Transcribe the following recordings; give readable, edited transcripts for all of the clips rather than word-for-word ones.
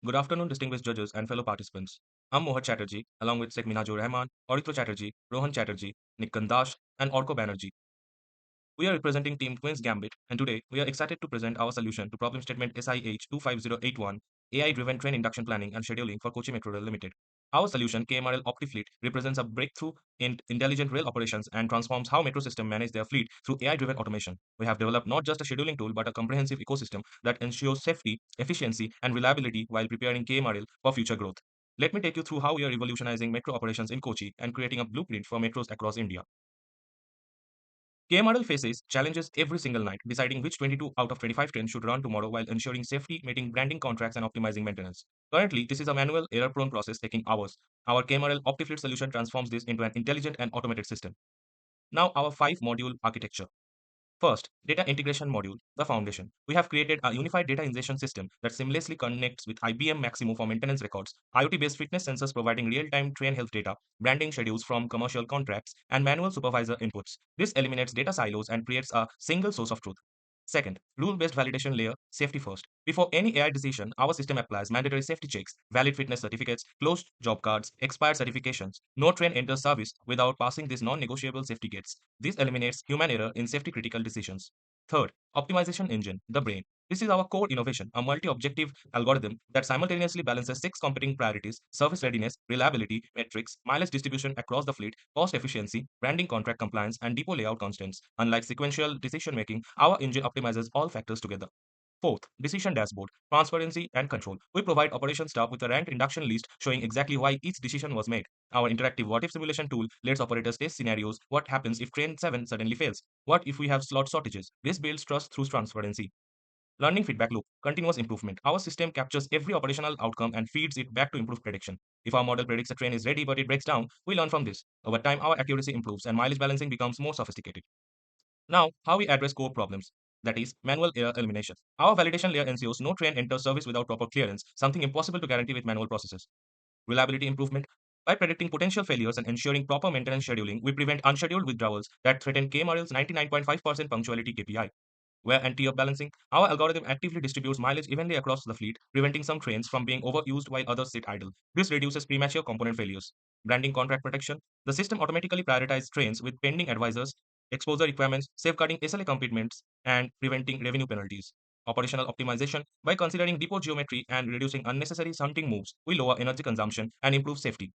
Good afternoon, distinguished judges and fellow participants. I'm Mohat Chatterjee, along with Sheikh Minajur Rahman, Aurito Chatterjee, Rohan Chatterjee, Nikkan Dash, and Orko Banerjee. We are representing Team Twins Gambit, and today we are excited to present our solution to problem statement SIH25081, AI-driven train induction planning and scheduling for Kochi Metro Rail Limited. Our solution, KMRL Opti-Fleet, represents a breakthrough in intelligent rail operations and transforms how metro system manage their fleet through AI-driven automation. We have developed not just a scheduling tool, but a comprehensive ecosystem that ensures safety, efficiency, and reliability while preparing KMRL for future growth. Let me take you through how we are revolutionizing metro operations in Kochi and creating a blueprint for metros across India. KMRL faces challenges every single night, deciding which 22 out of 25 trains should run tomorrow while ensuring safety, meeting branding contracts, and optimizing maintenance. Currently, this is a manual, error-prone process taking hours. Our KMRL OptiFleet solution transforms this into an intelligent and automated system. Now, our 5-module architecture. First, data integration module, the foundation. We have created a unified data ingestion system that seamlessly connects with IBM Maximo for maintenance records, IoT-based fitness sensors providing real-time train health data, branding schedules from commercial contracts, and manual supervisor inputs. This eliminates data silos and creates a single source of truth. Second, rule-based validation layer, safety first. Before any AI decision, our system applies mandatory safety checks, valid fitness certificates, closed job cards, expired certifications. No train enters service without passing these non-negotiable safety gates. This eliminates human error in safety-critical decisions. Third, optimization engine, the brain. This is our core innovation, a multi-objective algorithm that simultaneously balances 6 competing priorities: service readiness, reliability, metrics, mileage distribution across the fleet, cost efficiency, branding contract compliance, and depot layout constants. Unlike sequential decision making, our engine optimizes all factors together. Fourth, decision dashboard, transparency and control. We provide operation staff with a ranked induction list showing exactly why each decision was made. Our interactive what if simulation tool lets operators test scenarios. What happens if train 7 suddenly fails? What if we have slot shortages? This builds trust through transparency. Learning feedback loop, continuous improvement. Our system captures every operational outcome and feeds it back to improve prediction. If our model predicts a train is ready but it breaks down, we learn from this. Over time, our accuracy improves and mileage balancing becomes more sophisticated. Now, how we address core problems, that is, manual error elimination. Our validation layer ensures no train enters service without proper clearance, something impossible to guarantee with manual processes. Reliability improvement. By predicting potential failures and ensuring proper maintenance scheduling, we prevent unscheduled withdrawals that threaten KMRL's 99.5% punctuality KPI. Wear and tear balancing. Our algorithm actively distributes mileage evenly across the fleet, preventing some trains from being overused while others sit idle. This reduces premature component failures. Branding contract protection. The system automatically prioritizes trains with pending advisors, exposure requirements, safeguarding SLA commitments, and preventing revenue penalties. Operational optimization. By considering depot geometry and reducing unnecessary shunting moves, we lower energy consumption and improve safety.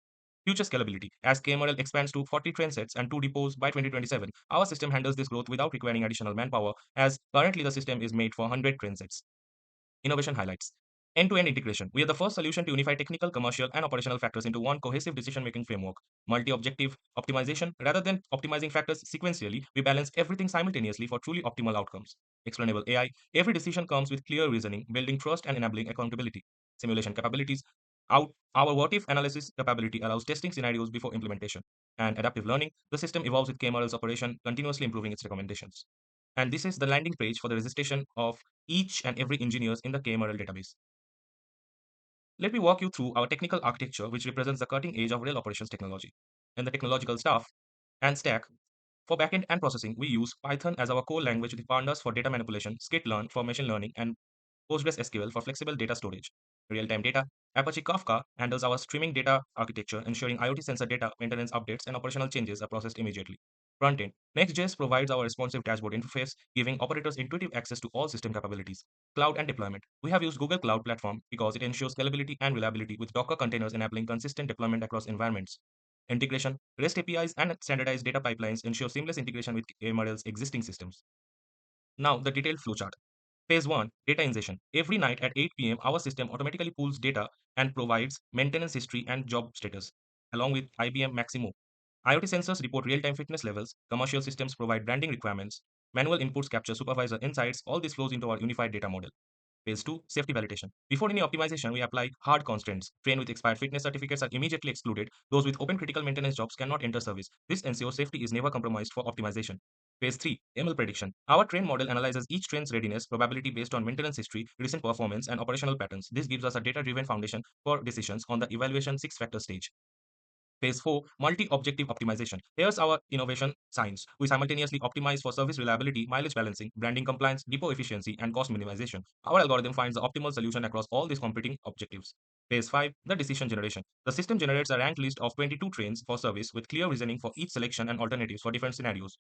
Future scalability. As KMRL expands to 40 train sets and 2 depots by 2027, our system handles this growth without requiring additional manpower, as currently the system is made for 100 train sets. Innovation highlights. End-to-end integration. We are the first solution to unify technical, commercial, and operational factors into one cohesive decision-making framework. Multi-objective optimization. Rather than optimizing factors sequentially, we balance everything simultaneously for truly optimal outcomes. Explainable AI. Every decision comes with clear reasoning, building trust and enabling accountability. Simulation capabilities. Our what-if analysis capability allows testing scenarios before implementation. And adaptive learning. The system evolves with KMRL's operation, continuously improving its recommendations. And this is the landing page for the registration of each and every engineers in the KMRL database. Let me walk you through our technical architecture, which represents the cutting edge of rail operations technology. In the technological staff and stack, for backend and processing, we use Python as our core language with pandas for data manipulation, skitlearn for machine learning, and PostgreSQL for flexible data storage. Real-time data, Apache Kafka handles our streaming data architecture, ensuring IoT sensor data, maintenance updates, and operational changes are processed immediately. Frontend, Next.js provides our responsive dashboard interface, giving operators intuitive access to all system capabilities. Cloud and deployment. We have used Google Cloud Platform because it ensures scalability and reliability with Docker containers enabling consistent deployment across environments. Integration, REST APIs and standardized data pipelines ensure seamless integration with KMRL's existing systems. Now, the detailed flowchart. Phase 1, data ingestion. Every night at 8 p.m., our system automatically pulls data and provides maintenance history and job status, along with IBM Maximo. IoT sensors report real-time fitness levels, commercial systems provide branding requirements, manual inputs capture supervisor insights, all this flows into our unified data model. Phase 2, safety validation. Before any optimization, we apply hard constraints. Train with expired fitness certificates are immediately excluded. Those with open critical maintenance jobs cannot enter service. This ensures safety is never compromised for optimization. Phase 3, ML prediction. Our train model analyzes each train's readiness probability based on maintenance history, recent performance, and operational patterns. This gives us a data-driven foundation for decisions on the evaluation 6-factor stage. Phase 4, multi-objective optimization. Here's our innovation science. We simultaneously optimize for service reliability, mileage balancing, branding compliance, depot efficiency, and cost minimization. Our algorithm finds the optimal solution across all these competing objectives. Phase 5, the decision generation. The system generates a ranked list of 22 trains for service with clear reasoning for each selection and alternatives for different scenarios.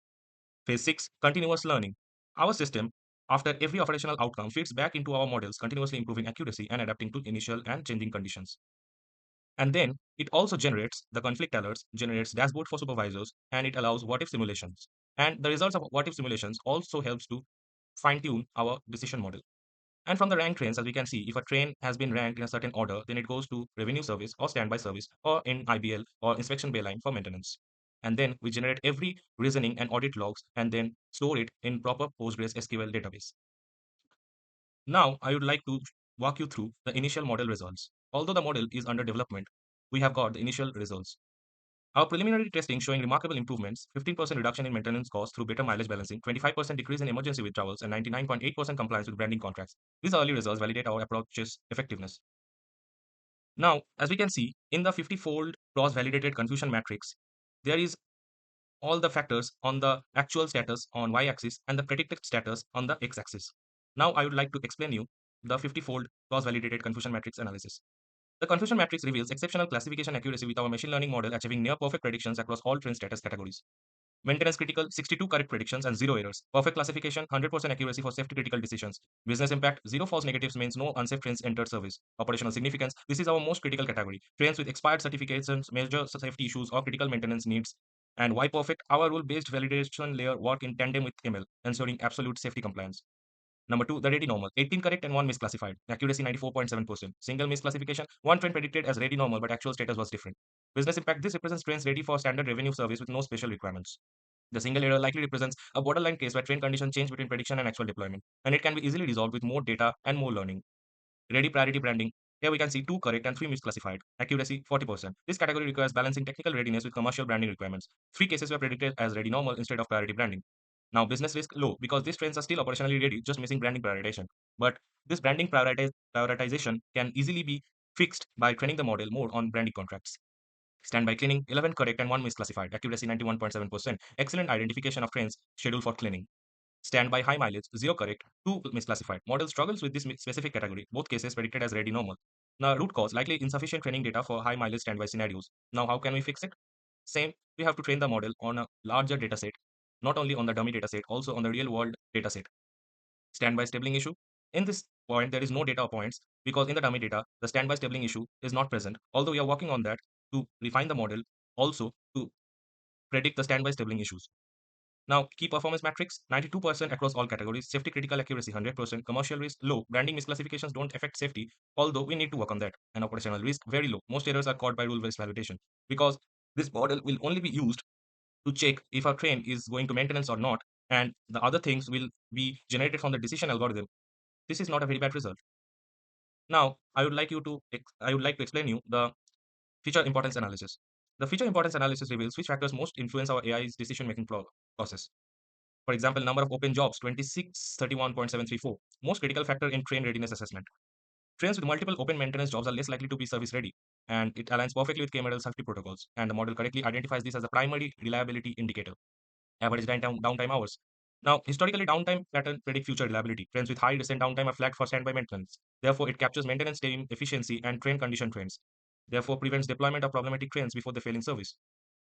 Phase 6, continuous learning. Our system, after every operational outcome, feeds back into our models, continuously improving accuracy and adapting to initial and changing conditions. And then it also generates the conflict alerts, generates dashboard for supervisors, and it allows what if simulations. And the results of what if simulations also helps to fine tune our decision model. And from the rank trains, as we can see, if a train has been ranked in a certain order, then it goes to revenue service or standby service or in IBL or inspection bay line for maintenance. And then we generate every reasoning and audit logs and then store it in proper Postgres SQL database. Now, I would like to walk you through the initial model results. Although the model is under development, we have got the initial results. Our preliminary testing showing remarkable improvements, 15% reduction in maintenance costs through better mileage balancing, 25% decrease in emergency withdrawals, and 99.8% compliance with branding contracts. These early results validate our approach's effectiveness. Now, as we can see, in the 50-fold cross-validated confusion matrix, there is all the factors on the actual status on y-axis and the predicted status on the x-axis. Now, I would like to explain you the 50-fold cross-validated confusion matrix analysis. The confusion matrix reveals exceptional classification accuracy with our machine learning model achieving near perfect predictions across all train status categories. Maintenance critical, 62 correct predictions and 0 errors. Perfect classification, 100% accuracy for safety critical decisions. Business impact, 0 false negatives means no unsafe trains entered service. Operational significance, this is our most critical category. Trains with expired certifications, major safety issues or critical maintenance needs. And why perfect? Our rule-based validation layer work in tandem with ML, ensuring absolute safety compliance. Number 2, the ready normal. 18 correct and 1 misclassified. Accuracy 94.7%. Single misclassification. One train predicted as ready normal, but actual status was different. Business impact. This represents trains ready for standard revenue service with no special requirements. The single error likely represents a borderline case where train conditions change between prediction and actual deployment, and it can be easily resolved with more data and more learning. Ready priority branding. Here we can see 2 correct and 3 misclassified. Accuracy 40%. This category requires balancing technical readiness with commercial branding requirements. 3 cases were predicted as ready normal instead of priority branding. Now, business risk low because these trains are still operationally ready, just missing branding prioritization. But this branding prioritization can easily be fixed by training the model more on branding contracts. Standby cleaning, 11 correct and 1 misclassified. Accuracy 91.7%. Excellent identification of trains scheduled for cleaning. Standby high mileage, 0 correct, 2 misclassified. Model struggles with this specific category, both cases predicted as ready normal. Now, root cause, likely insufficient training data for high mileage standby scenarios. Now, how can we fix it? Same, we have to train the model on a larger dataset, not only on the dummy dataset, also on the real world dataset. Standby stabling issue. In this point, there is no data points because in the dummy data, the standby stabling issue is not present, although we are working on that to refine the model also to predict the standby stabling issues. Now, key performance metrics 92% across all categories, safety critical accuracy 100%, commercial risk low, branding misclassifications don't affect safety, although we need to work on that, and operational risk very low. Most errors are caught by rule based validation because this model will only be used to check if our train is going to maintenance or not, and the other things will be generated from the decision algorithm. This is not a very bad result. Now, I would like to explain you the feature importance analysis. The feature importance analysis reveals which factors most influence our AI's decision-making process. For example, number of open jobs, 2631.734, most critical factor in train readiness assessment. Trains with multiple open maintenance jobs are less likely to be service ready, and it aligns perfectly with KMRL safety protocols, and the model correctly identifies this as a primary reliability indicator. Average downtime hours. Now, historically, downtime pattern predict future reliability. Trains with high recent downtime are flagged for standby maintenance. Therefore, it captures maintenance time efficiency and train condition trends. Therefore, prevents deployment of problematic trains before they fail in service.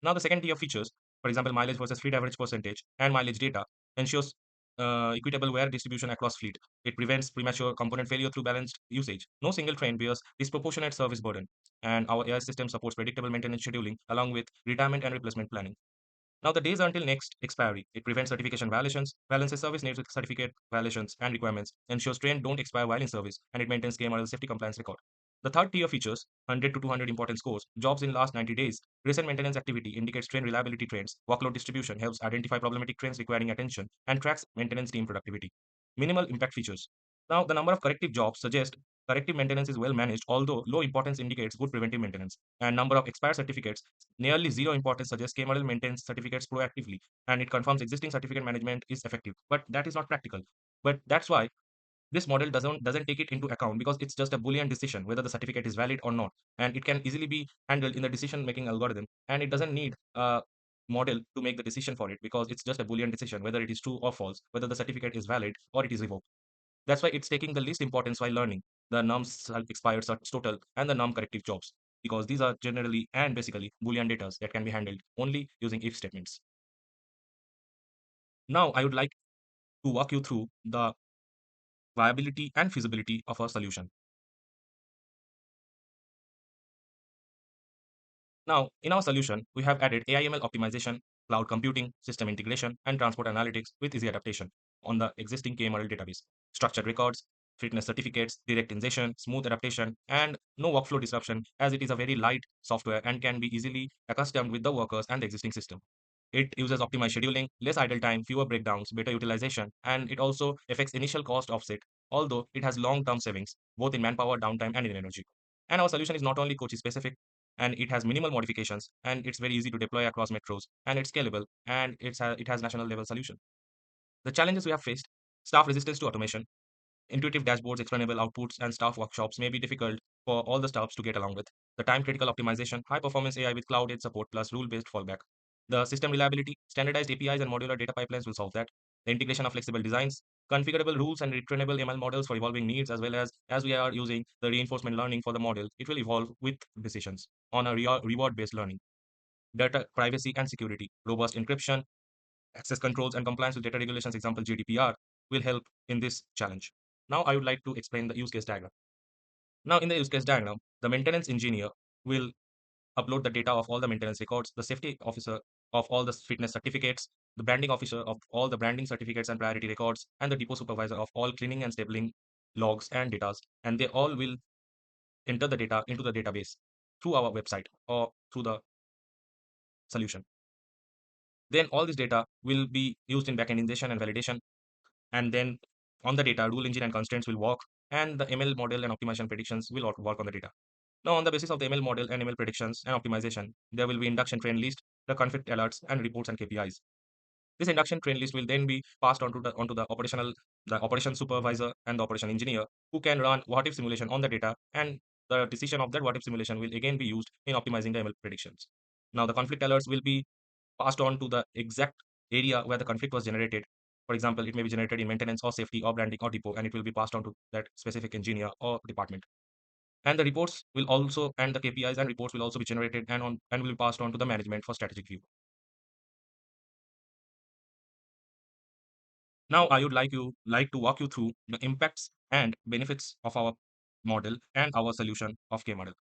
Now, the second tier features, for example, mileage versus fleet average percentage and mileage data, ensures equitable wear distribution across fleet. It prevents premature component failure through balanced usage. No single train bears disproportionate service burden, and our AI system supports predictable maintenance scheduling along with retirement and replacement planning. Now, the days until next expiry, it prevents certification violations, balances service needs with certificate violations and requirements, ensures train don't expire while in service, and it maintains KMRL safety compliance record. The third tier features 100 to 200 important scores, jobs in last 90 days, recent maintenance activity indicates train reliability trends, workload distribution helps identify problematic trains requiring attention, and tracks maintenance team productivity. Minimal impact features. Now, the number of corrective jobs suggest corrective maintenance is well managed, although low importance indicates good preventive maintenance. And number of expired certificates, nearly zero importance suggests KMRL maintains certificates proactively, and it confirms existing certificate management is effective. But that is not practical. But that's why This model doesn't take it into account because it's just a boolean decision whether the certificate is valid or not, and it can easily be handled in the decision making algorithm, and it doesn't need a model to make the decision for it because it's just a boolean decision whether it is true or false, whether the certificate is valid or it is revoked. That's why it's taking the least importance while learning the nums expired search total and the num corrective jobs, because these are generally and basically boolean data that can be handled only using if statements. Now I would like to walk you through the viability and feasibility of our solution. Now, in our solution, we have added AI/ML optimization, cloud computing, system integration, and transport analytics with easy adaptation on the existing KMRL database. Structured records, fitness certificates, direct ingestion, smooth adaptation, and no workflow disruption, as it is a very light software and can be easily accustomed with the workers and the existing system. It uses optimized scheduling, less idle time, fewer breakdowns, better utilization, and it also affects initial cost offset, although it has long-term savings, both in manpower, downtime, and in energy. And our solution is not only Kochi specific, and it has minimal modifications, and it's very easy to deploy across metros, and it's scalable, and it has national level solution. The challenges we have faced: staff resistance to automation, intuitive dashboards, explainable outputs, and staff workshops may be difficult for all the staffs to get along with. The time critical optimization, high performance AI with cloud edge support plus rule based fallback. The system reliability, standardized APIs and modular data pipelines will solve that. The integration of flexible designs, configurable rules and retrainable ML models for evolving needs, as well as we are using the reinforcement learning for the model, it will evolve with decisions on a reward based learning. Data privacy and security, robust encryption, access controls, and compliance with data regulations, example GDPR, will help in this challenge. Now I would like to explain the use case diagram. Now in the use case diagram, the maintenance engineer will upload the data of all the maintenance records, the safety officer of all the fitness certificates, the branding officer of all the branding certificates and priority records, and the depot supervisor of all cleaning and stabling logs and data, and they all will enter the data into the database through our website or through the solution. Then all this data will be used in backend ingestion and validation, and then on the data, rule engine and constraints will work, and the ML model and optimization predictions will work on the data. Now, on the basis of the ML model and ML predictions and optimization, there will be induction train list, the conflict alerts, and reports and KPIs. This induction train list will then be passed onto the operation supervisor and the operation engineer, who can run what if simulation on the data, and the decision of that what if simulation will again be used in optimizing the ML predictions. Now, the conflict alerts will be passed on to the exact area where the conflict was generated. For example, it may be generated in maintenance or safety or branding or depot, and it will be passed on to that specific engineer or department. And the reports will also, and the KPIs and reports will also be generated and will be passed on to the management for strategic view. Now, I would like to walk you through the impacts and benefits of our model and our solution of K model.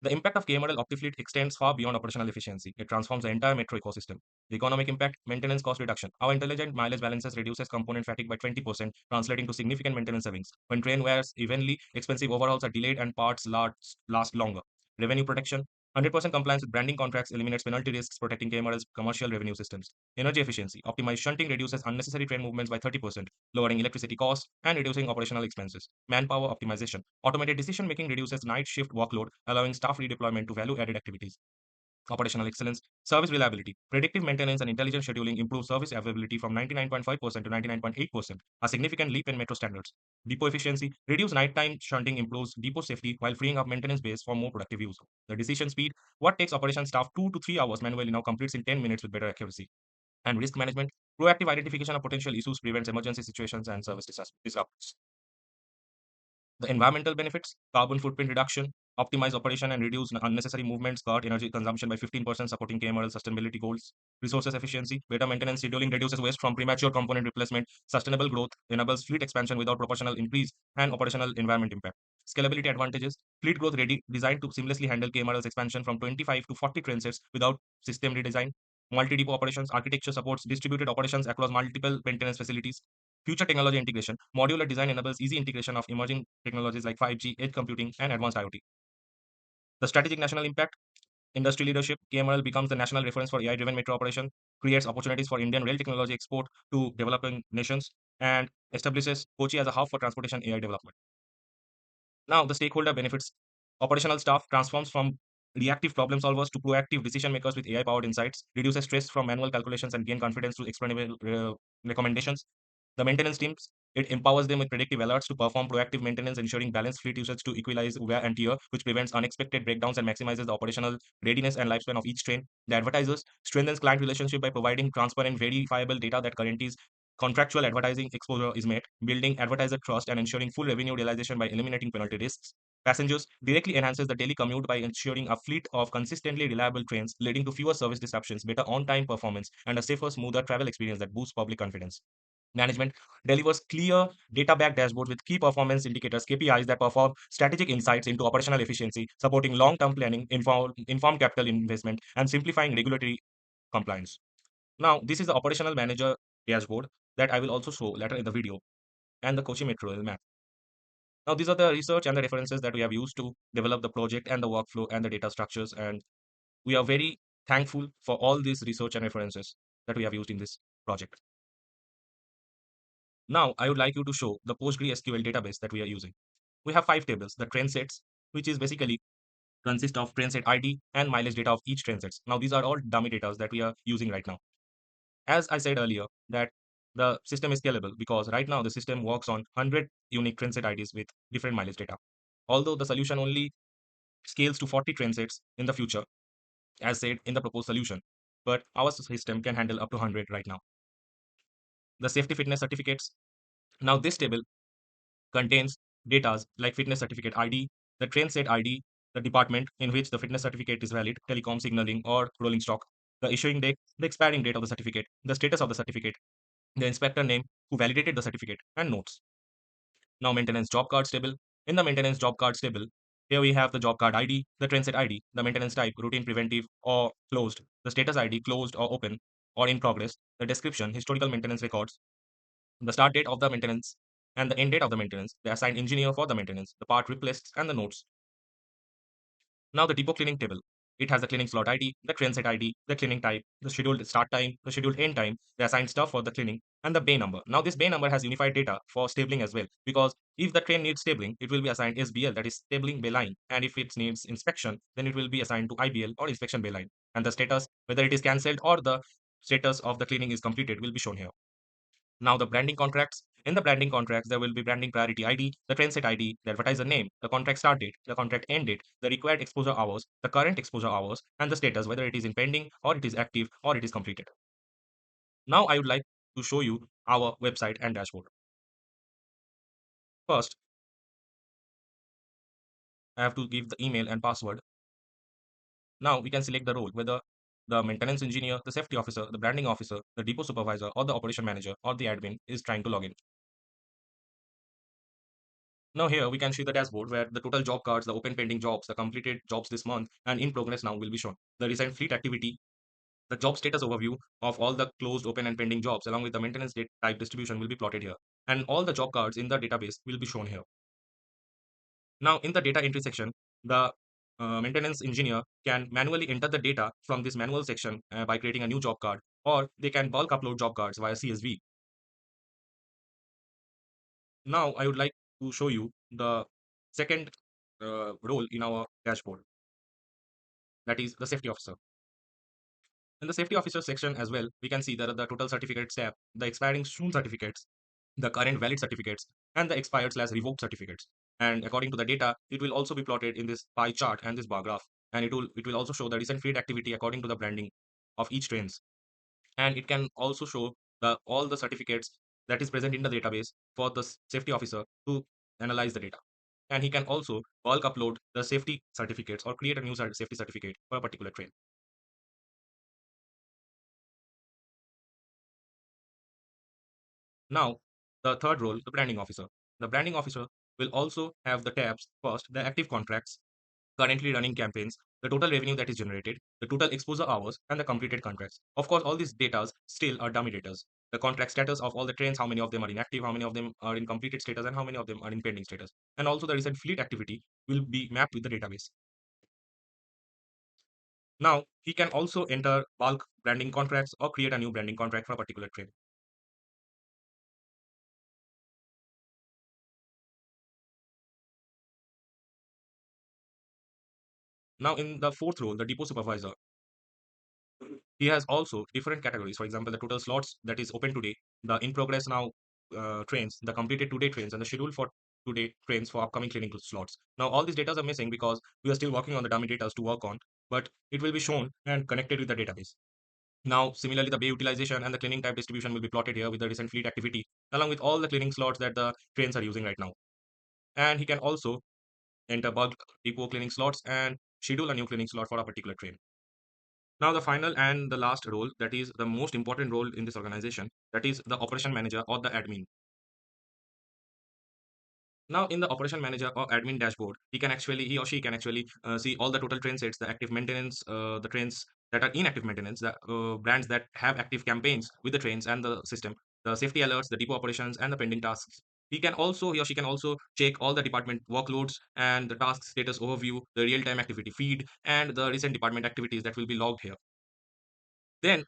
The impact of KMRL Opti-Fleet extends far beyond operational efficiency. It transforms the entire metro ecosystem. The economic impact: maintenance cost reduction. Our intelligent mileage balances reduces component fatigue by 20%, translating to significant maintenance savings. When train wears evenly, expensive overhauls are delayed and parts last longer. Revenue protection: 100% compliance with branding contracts eliminates penalty risks, protecting KMRL's commercial revenue systems. Energy efficiency: optimized shunting reduces unnecessary train movements by 30%, lowering electricity costs and reducing operational expenses. Manpower optimization: automated decision making reduces night shift workload, allowing staff redeployment to value added activities. Operational excellence, service reliability, predictive maintenance, and intelligent scheduling improve service availability from 99.5% to 99.8%, a significant leap in metro standards. Depot efficiency, reduce nighttime shunting improves depot safety while freeing up maintenance base for more productive use. The decision speed, what takes operation staff 2 to 3 hours manually now completes in 10 minutes with better accuracy. And risk management, proactive identification of potential issues prevents emergency situations and service disruptions. The environmental benefits: carbon footprint reduction, optimize operation and reduce unnecessary movements, cut energy consumption by 15%, supporting KMRL sustainability goals. Resources efficiency, better maintenance scheduling reduces waste from premature component replacement. Sustainable growth enables fleet expansion without proportional increase and operational environment impact. Scalability advantages, fleet growth ready, designed to seamlessly handle KMRL's expansion from 25 to 40 train sets without system redesign. Multi-depot operations architecture supports distributed operations across multiple maintenance facilities. Future technology integration, modular design enables easy integration of emerging technologies like 5G, edge computing, and advanced IoT. The strategic national impact: industry leadership. KMRL becomes the national reference for AI-driven metro operation, creates opportunities for Indian rail technology export to developing nations, and establishes Kochi as a hub for transportation AI development. Now, the stakeholder benefits: operational staff transforms from reactive problem solvers to proactive decision makers with AI-powered insights, reduces stress from manual calculations, and gain confidence through explainable recommendations. The maintenance teams It empowers them with predictive alerts to perform proactive maintenance, ensuring balanced fleet usage to equalize wear and tear, which prevents unexpected breakdowns and maximizes the operational readiness and lifespan of each train. The advertisers strengthens client relationship by providing transparent, verifiable data that guarantees contractual advertising exposure is met, building advertiser trust and ensuring full revenue realization by eliminating penalty risks. Passengers directly enhances the daily commute by ensuring a fleet of consistently reliable trains, leading to fewer service disruptions, better on-time performance, and a safer, smoother travel experience that boosts public confidence. Management delivers clear data-backed dashboards with key performance indicators (KPIs) that perform strategic insights into operational efficiency, supporting long-term planning, informed capital investment, and simplifying regulatory compliance. Now, this is the operational manager dashboard that I will also show later in the video, and the Kochi Metro Rail map. Now, these are the research and the references that we have used to develop the project and the workflow and the data structures, and we are very thankful for all these research and references that we have used in this project. Now, I would like you to show the PostgreSQL database that we are using. We have 5 tables: the train sets, which is basically consist of train set ID and mileage data of each train sets. Now, these are all dummy data that we are using right now. As I said earlier, that the system is scalable because right now the system works on 100 unique train set IDs with different mileage data. Although the solution only scales to 40 train sets in the future, as said in the proposed solution, but our system can handle up to 100 right now. The safety fitness certificates. Now, this table contains data like fitness certificate ID, the train set ID, the department in which the fitness certificate is valid, telecom, signaling, or rolling stock, the issuing date, the expiring date of the certificate, the status of the certificate, the inspector name who validated the certificate, and notes. Now, maintenance job cards table. In the maintenance job cards table, here we have the job card ID, the train set ID, the maintenance type, routine, preventive, or closed, the status ID, closed or open, or in progress, the description, historical maintenance records, the start date of the maintenance, and the end date of the maintenance, the assigned engineer for the maintenance, the part replaced, and the notes. Now the depot cleaning table. It has the cleaning slot ID, the train set ID, the cleaning type, the scheduled start time, the scheduled end time, the assigned stuff for the cleaning, and the bay number. Now this bay number has unified data for stabling as well, because if the train needs stabling, it will be assigned SBL, that is stabling bay line, and if it needs inspection, then it will be assigned to IBL or inspection bay line. And the status, whether it is cancelled or the status of the cleaning is completed, will be shown here. Now the branding contracts. In the branding contracts, there will be branding priority ID, the train set ID, the advertiser name, the contract start date, the contract end date, the required exposure hours, the current exposure hours, and the status, whether it is in pending or it is active or it is completed. Now I would like to show you our website and dashboard. First, I have to give the email and password. Now we can select the role, whether the maintenance engineer, the safety officer, the branding officer, the depot supervisor, or the operation manager, or the admin is trying to log in. Now here we can see the dashboard where the total job cards, the open pending jobs, the completed jobs this month, and in progress now will be shown. The recent fleet activity, the job status overview of all the closed, open, and pending jobs, along with the maintenance date type distribution will be plotted here. And all the job cards in the database will be shown here. Now in the data entry section, the maintenance engineer can manually enter the data from this manual section by creating a new job card, or they can bulk upload job cards via CSV. Now I would like to show you the second role in our dashboard, that is the safety officer. In the safety officer section as well, we can see there are the total certificates tab, the expiring soon certificates, the current valid certificates, and the expired slash revoked certificates. And according to the data, it will also be plotted in this pie chart and this bar graph. And it will also show the recent fleet activity according to the branding of each trains. And it can also show the all the certificates that is present in the database for the safety officer to analyze the data. And he can also bulk upload the safety certificates or create a new safety certificate for a particular train. Now, the third role, the branding officer. The branding officer will also have the tabs: first, the active contracts, currently running campaigns, the total revenue that is generated, the total exposure hours, and the completed contracts. Of course, all these data still are dummy data. The contract status of all the trains, how many of them are inactive, how many of them are in completed status, and how many of them are in pending status. And also the recent fleet activity will be mapped with the database. Now, he can also enter bulk branding contracts or create a new branding contract for a particular train. Now, in the fourth role, the depot supervisor, he has also different categories. For example, the total slots that is open today, the in progress now trains, the completed today trains, and the schedule for today trains for upcoming clinical slots. Now, all these data are missing because we are still working on the dummy data to work on, but it will be shown and connected with the database. Now, similarly, the bay utilization and the cleaning type distribution will be plotted here with the recent fleet activity, along with all the cleaning slots that the trains are using right now. And he can also enter bulk depot cleaning slots and schedule a new cleaning slot for a particular train. Now, the final and the last role, that is the most important role in this organization, that is the operation manager or the admin. Now, in the operation manager or admin dashboard, he or she can actually see all the total train sets, the active maintenance, the trains that are in active maintenance, the brands that have active campaigns with the trains and the system, the safety alerts, the depot operations, and the pending tasks. He or she can also check all the department workloads and the task status overview, the real-time activity feed, and the recent department activities that will be logged here. Then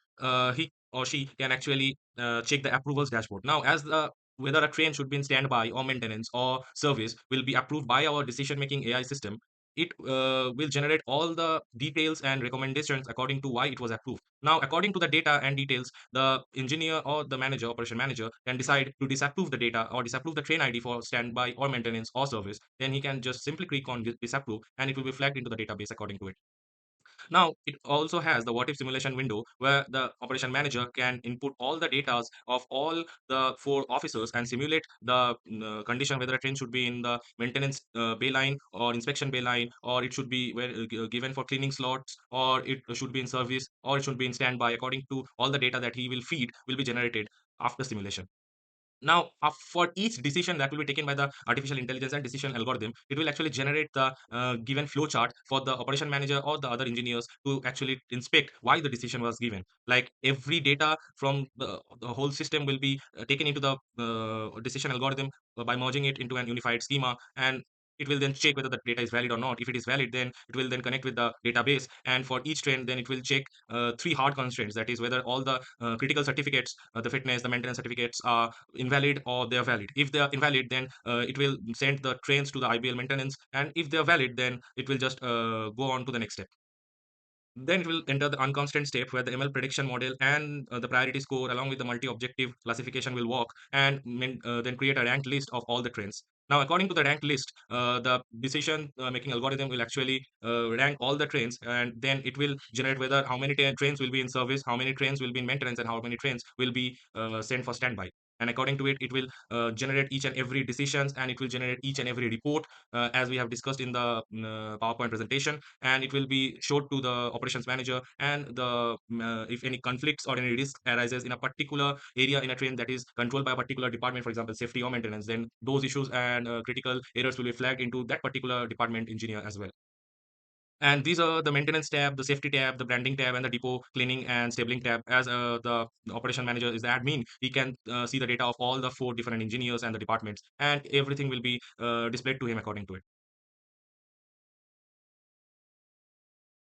he or she can actually check the approvals dashboard. Now, as the whether a train should be in standby or maintenance or service will be approved by our decision making AI system, it will generate all the details and recommendations according to why it was approved. Now, according to the data and details, the engineer or the manager, operation manager, can decide to disapprove the data or disapprove the train ID for standby or maintenance or service. Then he can just simply click on disapprove and it will be flagged into the database according to it. Now, it also has the what if simulation window where the operation manager can input all the data of all the four officers and simulate the condition whether a train should be in the maintenance bay line or inspection bay line, or it should be given for cleaning slots, or it should be in service, or it should be in standby. According to all the data that he will feed will be generated after simulation. Now, for each decision that will be taken by the artificial intelligence and decision algorithm, it will actually generate the given flow chart for the operation manager or the other engineers to actually inspect why the decision was given. Like every data from the whole system will be taken into the decision algorithm by merging it into an unified schema, and it will then check whether the data is valid or not. If it is valid, then it will then connect with the database, and for each train, then it will check three hard constraints. That is whether all the critical certificates, the fitness, the maintenance certificates are invalid or they are valid. If they are invalid, then it will send the trains to the IBL maintenance, and if they are valid, then it will just go on to the next step. Then it will enter the unconstant step where the ML prediction model and the priority score along with the multi-objective classification will work, and then create a ranked list of all the trains. Now, according to the ranked list, the decision making algorithm will actually rank all the trains, and then it will generate whether how many trains will be in service, how many trains will be in maintenance, and how many trains will be sent for standby. And according to it, it will generate each and every decisions, and it will generate each and every report, as we have discussed in the PowerPoint presentation, and it will be showed to the operations manager, and the if any conflicts or any risk arises in a particular area in a train that is controlled by a particular department, for example safety or maintenance, then those issues and critical errors will be flagged into that particular department engineer as well. And these are the maintenance tab, the safety tab, the branding tab, and the depot cleaning and stabling tab. As the operation manager is the admin, he can see the data of all the four different engineers and the departments, and everything will be displayed to him according to it.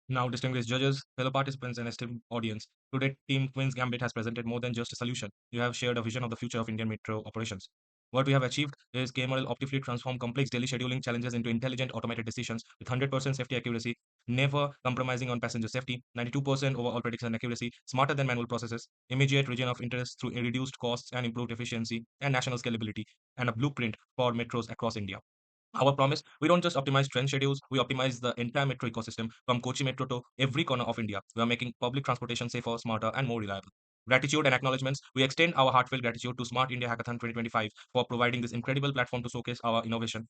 Now, distinguished judges, fellow participants, and esteemed audience, today Team Queen's Gambit has presented more than just a solution. You have shared a vision of the future of Indian metro operations. What we have achieved is KMRL Opti-Fleet transform complex daily scheduling challenges into intelligent automated decisions with 100% safety accuracy, never compromising on passenger safety, 92% overall prediction accuracy, smarter than manual processes, immediate region of interest through reduced costs and improved efficiency, and national scalability, and a blueprint for metros across India. Our promise, we don't just optimize train schedules, we optimize the entire metro ecosystem from Kochi Metro to every corner of India. We are making public transportation safer, smarter, and more reliable. Gratitude and acknowledgements. We extend our heartfelt gratitude to Smart India Hackathon 2025 for providing this incredible platform to showcase our innovation.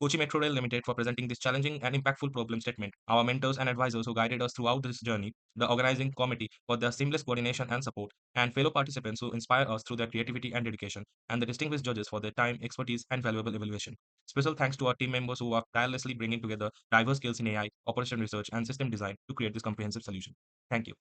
Kochi Metro Rail Limited for presenting this challenging and impactful problem statement, our mentors and advisors who guided us throughout this journey, the organizing committee for their seamless coordination and support, and fellow participants who inspire us through their creativity and dedication, and the distinguished judges for their time, expertise, and valuable evaluation. Special thanks to our team members who are tirelessly bringing together diverse skills in AI, operation research, and system design to create this comprehensive solution. Thank you.